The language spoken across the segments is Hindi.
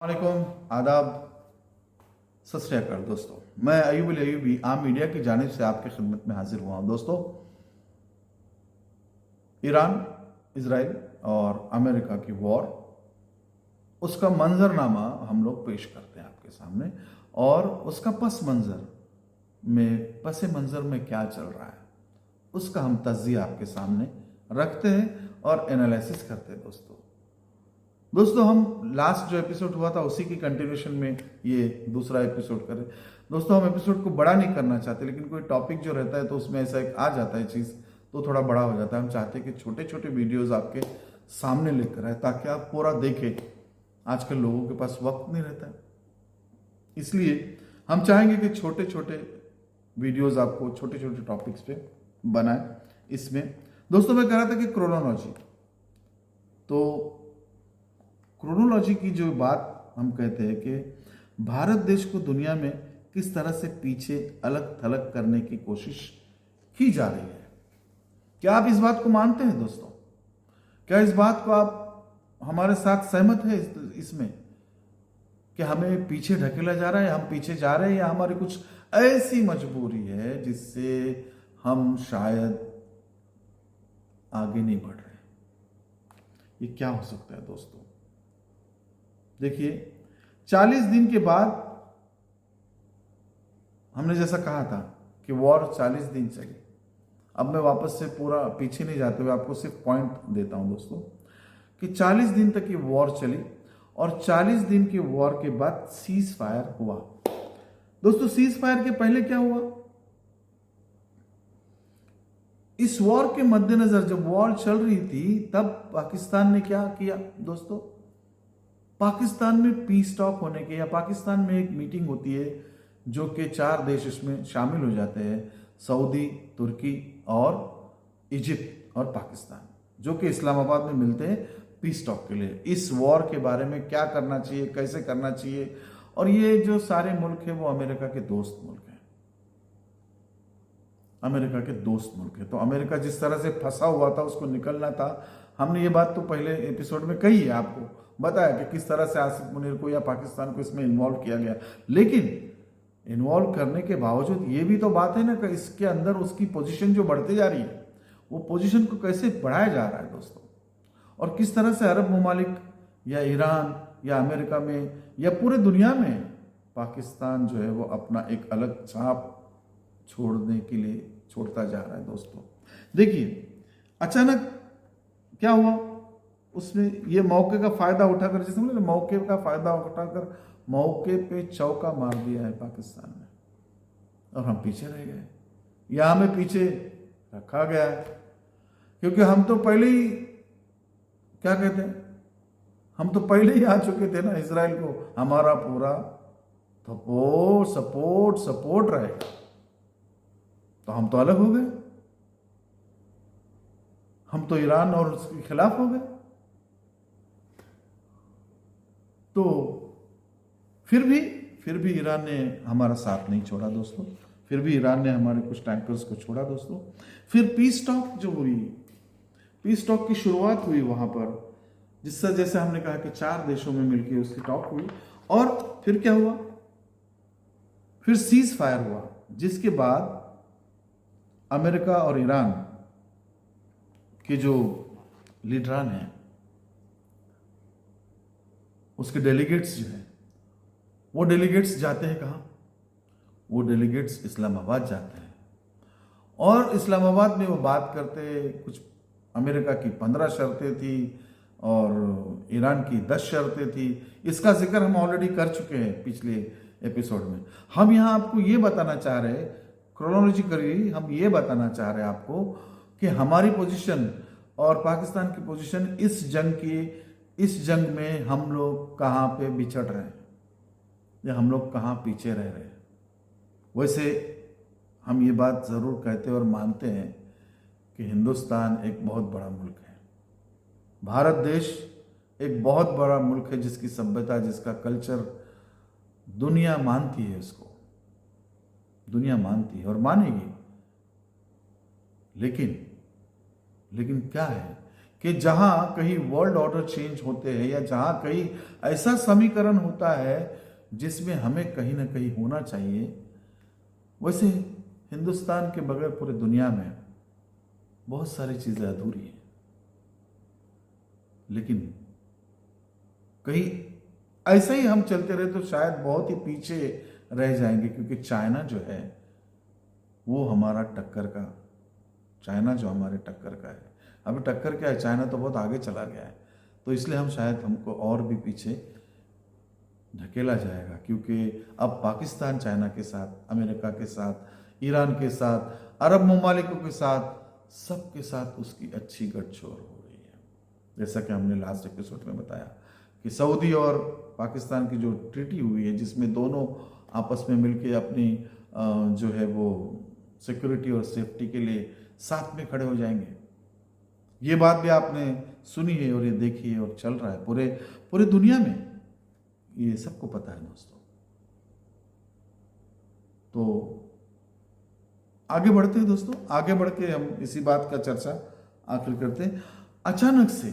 वालेकुम आदाब सत श्री अकाल दोस्तों। मैं अयूब अयूबी आम मीडिया की जानिब से आपकी खिदमत में हाजिर हुआ हूं। दोस्तों, ईरान, इसराइल और अमेरिका की वॉर, उसका मंजरनामा हम लोग पेश करते हैं आपके सामने, और उसका पस मंज़र में क्या चल रहा है उसका हम तज्जिया आपके सामने रखते हैं और एनालिसिस करते हैं। दोस्तों, हम लास्ट जो एपिसोड हुआ था उसी की कंटिन्यूशन में ये दूसरा एपिसोड करें। दोस्तों, हम एपिसोड को बड़ा नहीं करना चाहते, लेकिन कोई टॉपिक जो रहता है तो उसमें ऐसा एक आ जाता है चीज़, तो थोड़ा बड़ा हो जाता है। हम चाहते हैं कि छोटे छोटे वीडियोस आपके सामने लेकर आए ताकि आप पूरा देखें। आजकल लोगों के पास वक्त नहीं रहता है, इसलिए हम चाहेंगे कि छोटे छोटे वीडियोस आपको छोटे छोटे टॉपिक्स पे बनाए। इसमें दोस्तों मैं कह रहा था कि क्रोनोलॉजी की जो बात हम कहते हैं कि भारत देश को दुनिया में किस तरह से पीछे अलग थलग करने की कोशिश की जा रही है। क्या आप इस बात को मानते हैं दोस्तों? क्या इस बात को आप हमारे साथ सहमत है इसमें कि हमें पीछे ढकेला जा रहा है, हम पीछे जा रहे हैं, या हमारी कुछ ऐसी मजबूरी है जिससे हम शायद आगे नहीं बढ़ रहे? ये क्या हो सकता है दोस्तों? देखिए, 40 दिन के बाद हमने जैसा कहा था कि वॉर 40 दिन चली। अब मैं वापस से पूरा पीछे नहीं जाते हुए आपको सिर्फ पॉइंट देता हूं दोस्तों कि 40 दिन तक ये वॉर चली, और 40 दिन के वॉर के बाद सीज फायर हुआ। दोस्तों, सीज फायर के पहले क्या हुआ? इस वॉर के मद्देनजर जब वॉर चल रही थी तब पाकिस्तान ने क्या किया दोस्तों? पाकिस्तान में पीस टॉक होने के, या पाकिस्तान में एक मीटिंग होती है जो कि 4 देश इसमें शामिल हो जाते हैं, सऊदी, तुर्की और इजिप्ट और पाकिस्तान, जो कि इस्लामाबाद में मिलते हैं पीस टॉक के लिए। इस वॉर के बारे में क्या करना चाहिए, कैसे करना चाहिए, और ये जो सारे मुल्क हैं वो अमेरिका के दोस्त मुल्क हैं। अमेरिका के दोस्त मुल्क है, तो अमेरिका जिस तरह से फंसा हुआ था उसको निकलना था। हमने ये बात तो पहले एपिसोड में कही है, आपको बताया कि किस तरह से आसिफ मुनीर को या पाकिस्तान को इसमें इन्वॉल्व किया गया। लेकिन इन्वॉल्व करने के बावजूद ये भी तो बात है ना कि इसके अंदर उसकी पोजीशन जो बढ़ती जा रही है, वो पोजीशन को कैसे बढ़ाया जा रहा है दोस्तों, और किस तरह से अरब ममालिक या ईरान या अमेरिका में या पूरे दुनिया में पाकिस्तान जो है वो अपना एक अलग छाप छोड़ने के लिए छोड़ता जा रहा है दोस्तों। देखिए, अचानक क्या हुआ, उसमें ये मौके का फायदा उठाकर, जैसे बोले मौके का फायदा उठाकर मौके पे चौका मार दिया है पाकिस्तान ने, और हम पीछे रह गए, या हमें पीछे रखा गया है। क्योंकि हम तो पहले ही क्या कहते हैं, हम तो पहले ही आ चुके थे ना इजराइल को हमारा पूरा सपोर्ट रहेगा, तो हम तो अलग हो गए, हम तो ईरान और उसके खिलाफ हो गए। तो फिर भी ईरान ने हमारा साथ नहीं छोड़ा दोस्तों, फिर भी ईरान ने हमारे कुछ टैंकर्स को छोड़ा दोस्तों। फिर पीस टॉक जो हुई, पीस टॉक की शुरुआत हुई वहां पर, जिससे जैसे हमने कहा कि 4 देशों में मिलकर उसकी टॉक हुई, और फिर क्या हुआ? फिर सीज फायर हुआ, जिसके बाद अमेरिका और ईरान के जो लीडरान हैं, उसके डेलीगेट्स जो हैं, वो डेलीगेट्स जाते हैं कहाँ? वो डेलीगेट्स इस्लामाबाद जाते हैं, और इस्लामाबाद में वो बात करते। कुछ अमेरिका की 15 शर्तें थी और ईरान की 10 शर्तें थी। इसका जिक्र हम ऑलरेडी कर चुके हैं पिछले एपिसोड में। हम यहाँ आपको ये बताना चाह रहे हैं, क्रोनोलॉजिकली हम ये बताना चाह रहे हैं आपको कि हमारी पोजीशन और पाकिस्तान की पोजीशन इस जंग में हम लोग कहाँ पे बिछड़ रहे हैं, या हम लोग कहाँ पीछे रह रहे हैं। वैसे हम ये बात ज़रूर कहते और मानते हैं कि हिंदुस्तान एक बहुत बड़ा मुल्क है, भारत देश एक बहुत बड़ा मुल्क है, जिसकी सभ्यता, जिसका कल्चर दुनिया मानती है, उसको दुनिया मानती है और मानेगी। लेकिन क्या है कि जहां कहीं वर्ल्ड ऑर्डर चेंज होते हैं या जहां कहीं ऐसा समीकरण होता है जिसमें हमें कहीं ना कहीं होना चाहिए, वैसे हिंदुस्तान के बगैर पूरे दुनिया में बहुत सारी चीजें अधूरी हैं। लेकिन कहीं ऐसे ही हम चलते रहे तो शायद बहुत ही पीछे रह जाएंगे, क्योंकि चाइना जो है वो हमारा टक्कर का, चाइना जो हमारे टक्कर का है। अभी टक्कर क्या है, चाइना तो बहुत आगे चला गया है, तो इसलिए हमको और भी पीछे ढकेला जाएगा, क्योंकि अब पाकिस्तान चाइना के साथ, अमेरिका के साथ, ईरान के साथ, अरब ममालिकों के साथ, सबके साथ उसकी अच्छी गठजोड़ हो रही है। जैसा कि हमने लास्ट एपिसोड में बताया कि सऊदी और पाकिस्तान की जो ट्रीटी हुई है, जिसमें दोनों आपस में मिलकर अपनी जो है वो सिक्योरिटी और सेफ्टी के लिए साथ में खड़े हो जाएंगे, ये बात भी आपने सुनी है और ये देखी है और चल रहा है पूरे दुनिया में, ये सबको पता है दोस्तों। तो आगे बढ़ते हैं दोस्तों, आगे बढ़ के हम इसी बात का चर्चा आखिर करते हैं। अचानक से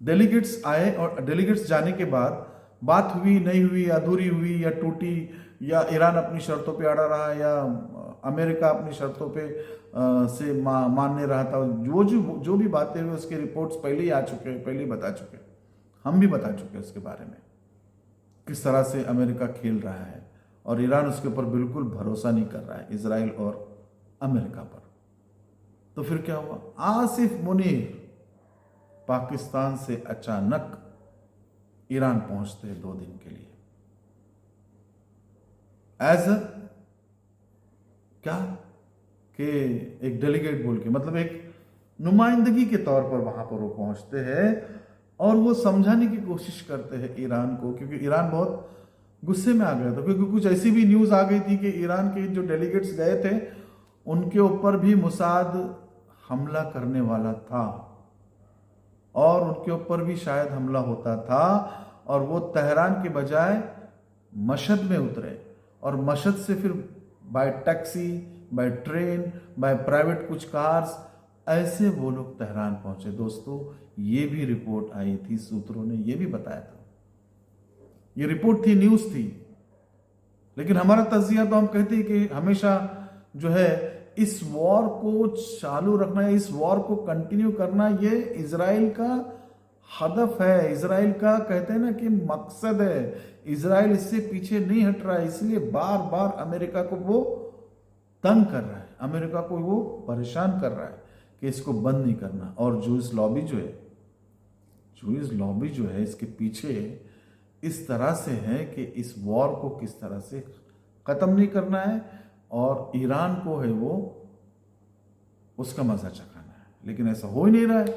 डेलीगेट्स आए और डेलीगेट्स जाने के बाद बात हुई नहीं हुई, अधूरी हुई या टूटी, या ईरान अपनी शर्तों पे अड़ा रहा या अमेरिका अपनी शर्तों पे से मानने रहा था, जो भी बातें हुई उसके रिपोर्ट्स पहले ही आ चुके हैं, पहले ही बता चुके हैं, हम भी बता चुके हैं उसके बारे में, किस तरह से अमेरिका खेल रहा है और ईरान उसके ऊपर बिल्कुल भरोसा नहीं कर रहा है, इजराइल और अमेरिका पर। तो फिर क्या हुआ, आसिफ मुनीर पाकिस्तान से अचानक ईरान पहुंचते हैं 2 दिन के लिए, एज क्या कि एक डेलीगेट बोल के, मतलब एक नुमाइंदगी के तौर पर वहां पर वो पहुंचते हैं और वो समझाने की कोशिश करते हैं ईरान को, क्योंकि ईरान बहुत गुस्से में आ गया था, क्योंकि कुछ ऐसी भी न्यूज आ गई थी कि ईरान के जो डेलीगेट्स गए थे उनके ऊपर भी मुसाद हमला करने वाला था और उनके ऊपर भी शायद हमला होता था, और वो तेहरान के बजाय मशहद में उतरे और मशहद से फिर bye taxi, by train, by private कुछ कार्स, ऐसे वो लोग तेहरान पहुंचे। दोस्तों ये भी रिपोर्ट आई थी, सूत्रों ने ये भी बताया था, ये रिपोर्ट थी, न्यूज थी, लेकिन हमारा तज्जिया तो हम कहते हैं कि हमेशा जो है इस वॉर को चालू रखना, इस वॉर को कंटिन्यू करना, ये इजराइल का हदफ है, इजराइल का कहते हैं ना कि मकसद है। इजराइल इससे पीछे नहीं हट रहा है, इसलिए बार बार अमेरिका को वो तंग कर रहा है, अमेरिका को वो परेशान कर रहा है कि इसको बंद नहीं करना। और जूस लॉबी जो है इसके पीछे इस तरह से है कि इस वॉर को किस तरह से खत्म नहीं करना है और ईरान को है वो उसका मजा चखाना है, लेकिन ऐसा हो ही नहीं रहा है,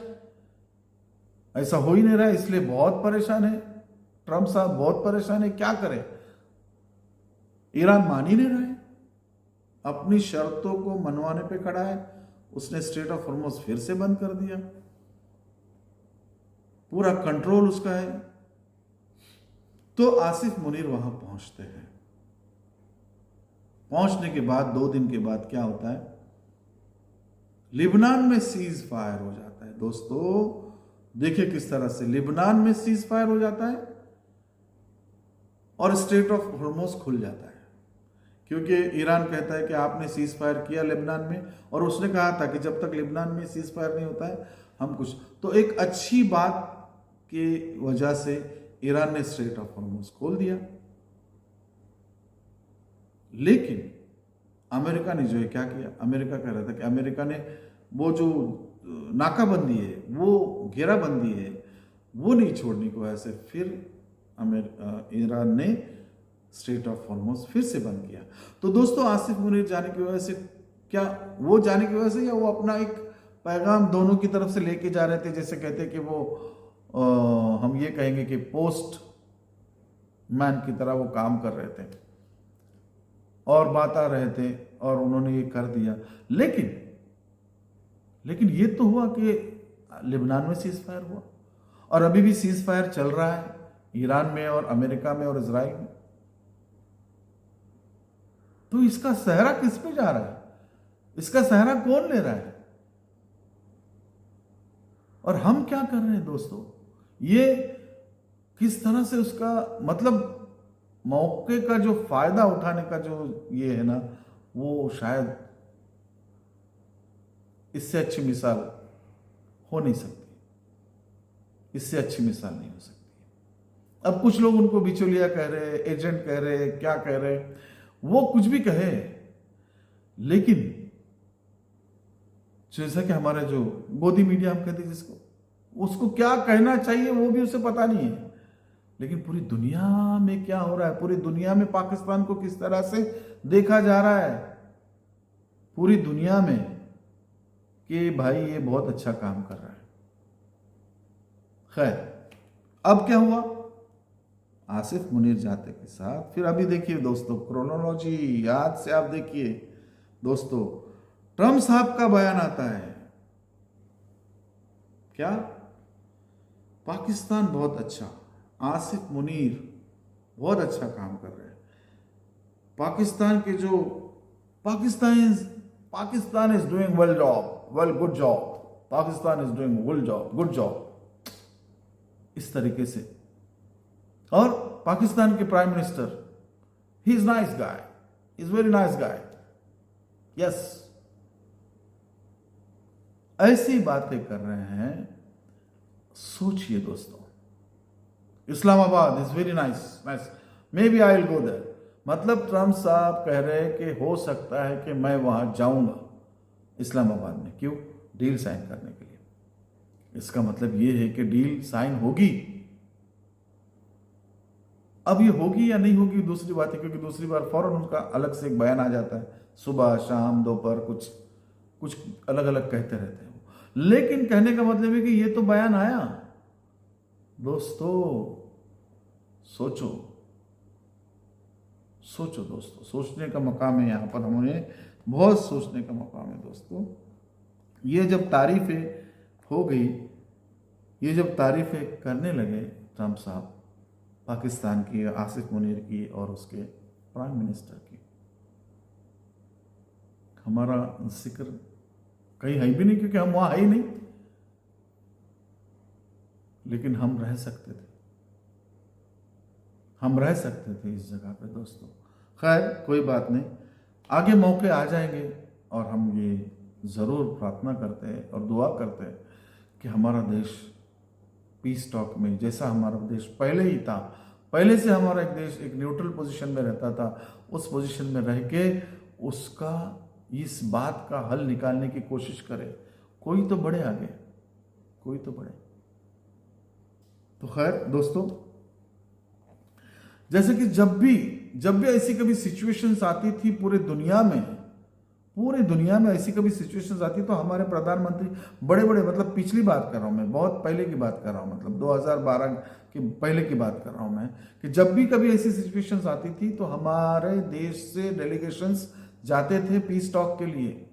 ऐसा हो ही नहीं रहा है, इसलिए बहुत परेशान है ट्रंप साहब, बहुत परेशान है। क्या करे, ईरान मान ही नहीं रहा है, अपनी शर्तों को मनवाने पे खड़ा है, उसने स्ट्रेट ऑफ हॉर्मुज़ फिर से बंद कर दिया, पूरा कंट्रोल उसका है। तो आसिफ मुनीर वहां पहुंचते हैं, पहुंचने के बाद 2 दिन के बाद क्या होता है, लिबनान में सीज फायर हो जाता है। दोस्तों देखिए किस तरह से लिबनान में सीज फायर हो जाता है और स्ट्रेट ऑफ हॉर्मुज़ खुल जाता है, क्योंकि ईरान कहता है कि आपने सीज फायर किया लिबनान में, और उसने कहा था कि जब तक लिबनान में सीज फायर नहीं होता है हम कुछ, तो एक अच्छी बात की वजह से ईरान ने स्ट्रेट ऑफ हॉर्मुज़ खोल दिया। लेकिन अमेरिका ने जो है क्या किया, अमेरिका कह रहा था कि अमेरिका ने वो जो नाकाबंदी है, वो घेराबंदी है, वो नहीं छोड़ने को, ऐसे फिर ईरान ने स्ट्रेट ऑफ हॉर्मुज़ फिर से बंद किया। तो दोस्तों आसिफ मुनीर जाने की वजह से, क्या वो जाने की वजह से या वो अपना एक पैगाम दोनों की तरफ से लेके जा रहे थे, जैसे कहते हैं कि वो हम ये कहेंगे कि पोस्ट मैन की तरह वो काम कर रहे थे और बात आ रहे थे और उन्होंने ये कर दिया। लेकिन ये तो हुआ कि लिबनान में सीज फायर हुआ और अभी भी सीज फायर चल रहा है ईरान में और अमेरिका में और इजराइल में। तो इसका सहरा किस पे जा रहा है, इसका सहरा कौन ले रहा है? और हम क्या कर रहे हैं दोस्तों, ये किस तरह से उसका मतलब मौके का जो फायदा उठाने का जो ये है ना, वो शायद इससे अच्छी मिसाल हो नहीं सकती, इससे अच्छी मिसाल नहीं हो सकती। अब कुछ लोग उनको बिचौलिया कह रहे, एजेंट कह रहे, क्या कह रहे, वो कुछ भी कहे, लेकिन जैसा कि हमारा जो गोदी मीडिया हम कहते हैं जिसको, उसको क्या कहना चाहिए वो भी उसे पता नहीं है। लेकिन पूरी दुनिया में क्या हो रहा है, पूरी दुनिया में पाकिस्तान को किस तरह से देखा जा रहा है, पूरी दुनिया में, कि भाई ये बहुत अच्छा काम कर रहा है। खैर, अब क्या हुआ, आसिफ मुनीर जाते के साथ फिर अभी देखिए दोस्तों, क्रोनोलॉजी याद से आप देखिए दोस्तों, ट्रम्प साहब का बयान आता है, क्या, पाकिस्तान बहुत अच्छा, आसिफ मुनीर बहुत अच्छा काम कर रहे हैं, पाकिस्तान के जो Pakistan is doing well job, well good job, Pakistan is doing good job, इस तरीके से। और पाकिस्तान के prime minister, he is nice guy, is very nice guy, yes, ऐसी बातें कर रहे हैं। सोचिए दोस्तों, Islamabad is very nice, maybe I will go there, मतलब ट्रम्प साहब कह रहे हैं कि हो सकता है कि मैं वहां जाऊंगा इस्लामाबाद में, क्यों, डील साइन करने के लिए। इसका मतलब यह है कि डील साइन होगी। अब ये होगी या नहीं होगी दूसरी बात है, क्योंकि दूसरी बार फौरन उनका अलग से एक बयान आ जाता है, सुबह शाम दोपहर कुछ अलग अलग कहते रहते हैं। लेकिन कहने का मतलब है कि ये तो बयान आया दोस्तों, सोचो दोस्तों, सोचने का मकाम है यहाँ पर, हमें बहुत सोचने का मकाम है दोस्तों। ये जब तारीफें हो गई, ये जब तारीफें करने लगे ट्रम्प साहब पाकिस्तान की, आसिफ मुनीर की और उसके प्राइम मिनिस्टर की, हमारा जिक्र कहीं है भी नहीं, क्योंकि हम वहां है ही नहीं, लेकिन हम रह सकते थे, हम रह सकते थे इस जगह पे दोस्तों। खैर कोई बात नहीं, आगे मौके आ जाएंगे, और हम ये ज़रूर प्रार्थना करते हैं और दुआ करते हैं कि हमारा देश पीस टॉक में, जैसा हमारा देश पहले ही था, पहले से हमारा एक देश एक न्यूट्रल पोजीशन में रहता था, उस पोजीशन में रह के उसका, इस बात का हल निकालने की कोशिश करे। कोई तो बढ़े आगे, कोई तो बढ़े। तो खैर दोस्तों, जैसे कि जब भी ऐसी कभी सिचुएशंस आती थी पूरे दुनिया में ऐसी कभी सिचुएशंस आती, तो हमारे प्रधानमंत्री बड़े मतलब पिछली बात कर रहा हूं मैं, बहुत पहले की बात कर रहा हूं, मतलब 2012 के पहले की बात कर रहा हूं मैं, कि जब भी कभी ऐसी सिचुएशंस आती थी तो हमारे देश से डेलीगेशंस जाते थे पीस टॉक के लिए,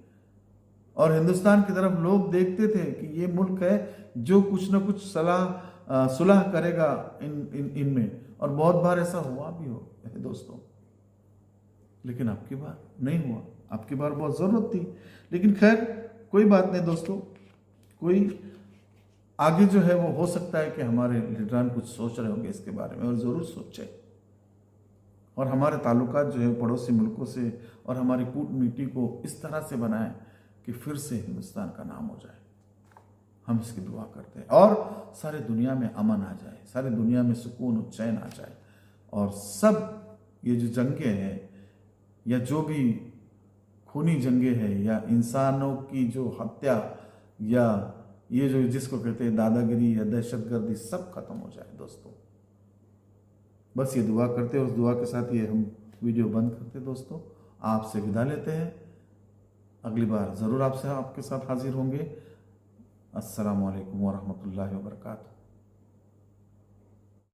और हिंदुस्तान की तरफ लोग देखते थे कि ये मुल्क है जो कुछ ना कुछ सुलह करेगा इनमें, और बहुत बार ऐसा हुआ भी हो दोस्तों। लेकिन आपकी बार नहीं हुआ, आपकी बार बहुत जरूरत थी, लेकिन खैर कोई बात नहीं दोस्तों, कोई आगे जो है वो हो सकता है कि हमारे लीडरान कुछ सोच रहे होंगे इसके बारे में, और ज़रूर सोचे, और हमारे ताल्लुकात जो है पड़ोसी मुल्कों से और हमारी कूटनीति को इस तरह से बनाएं कि फिर से हिंदुस्तान का नाम हो जाए। हम इसकी दुआ करते हैं, और सारे दुनिया में अमन आ जाए, सारी दुनिया में सुकून और चैन आ जाए, और सब ये जो जंगें हैं, या जो भी खूनी जंगें हैं, या इंसानों की जो हत्या, या ये जो जिसको कहते हैं दादागिरी या दहशतगर्दी, सब खत्म हो जाए दोस्तों। बस ये दुआ करते हैं, उस दुआ के साथ ये हम वीडियो बंद करते हैं दोस्तों, आपसे विदा लेते हैं। अगली बार ज़रूर आपके साथ हाजिर होंगे। अस्सलामु अलैकुम वरहमतुल्लाहि वबरकातुहू।